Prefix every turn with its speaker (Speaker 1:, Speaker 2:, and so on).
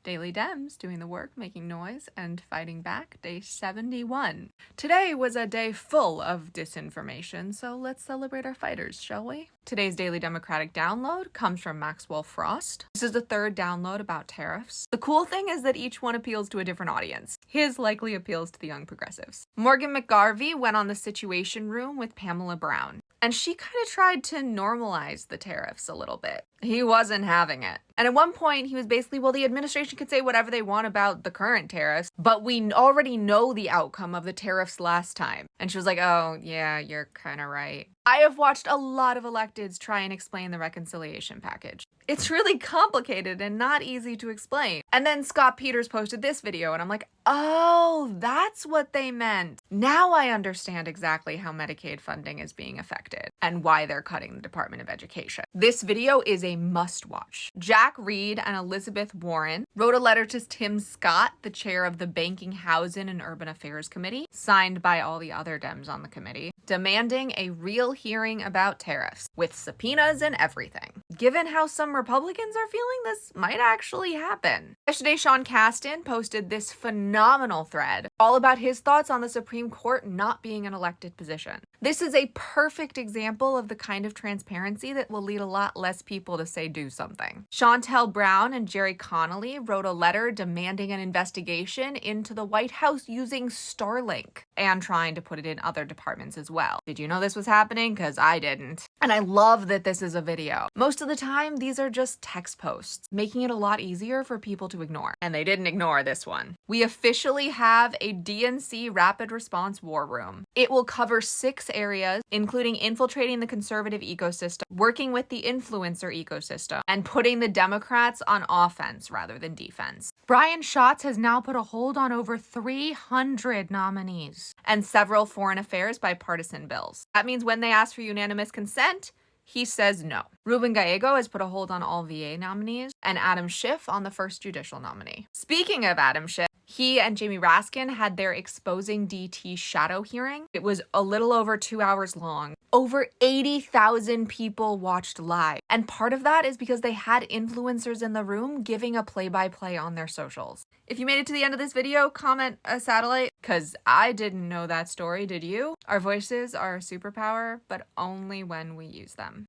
Speaker 1: Daily Dems doing the work, making noise, and fighting back, day 71. Today was a day full of disinformation, so let's celebrate our fighters, shall we? Today's Daily Democratic download comes from Maxwell Frost. This is the third download about tariffs. The cool thing is that each one appeals to a different audience. His likely appeals to the young progressives. Morgan McGarvey went on the Situation Room with Pamela Brown, and she kind of tried to normalize the tariffs a little bit. He wasn't having it. And at one point, he was basically, well, the administration could say whatever they want about the current tariffs, but we already know the outcome of the tariffs last time. And she was like, oh, yeah, you're kind of right. I have watched a lot of electeds try and explain the reconciliation package. It's really complicated and not easy to explain. And then Scott Peters posted this video, and I'm like, oh, that's what they meant. Now I understand exactly how Medicaid funding is being affected and why they're cutting the Department of Education. This video is a must-watch. Jack Reed and Elizabeth Warren wrote a letter to Tim Scott, the chair of the Banking, Housing, and Urban Affairs Committee, signed by all the other Dems on the committee, demanding a real hearing about tariffs, with subpoenas and everything. Given how some Republicans are feeling, this might actually happen. Yesterday, Sean Casten posted this phenomenal thread all about his thoughts on the Supreme Court not being an elected position. This is a perfect example of the kind of transparency that will lead a lot less people to say do something. Shontel Brown and Jerry Connolly wrote a letter demanding an investigation into the White House using Starlink and trying to put it in other departments as well. Did you know this was happening? Because I didn't. And I love that this is a video. Most of the time, these are just text posts, making it a lot easier for people to ignore. And they didn't ignore this one. We officially have a DNC Rapid Response War Room. It will cover 6 areas, including infiltrating the conservative ecosystem, working with the influencer ecosystem, and putting the Democrats on offense rather than defense. Brian Schatz has now put a hold on over 300 nominees and several foreign affairs bipartisan bills. That means when they ask for unanimous consent, he says no. Ruben Gallego has put a hold on all VA nominees and Adam Schiff on the first judicial nominee. Speaking of Adam Schiff, he and Jamie Raskin had their Exposing DT shadow hearing. It was a little over 2 hours long. Over 80,000 people watched live. And part of that is because they had influencers in the room giving a play-by-play on their socials. If you made it to the end of this video, comment a satellite, because I didn't know that story, did you? Our voices are a superpower, but only when we use them.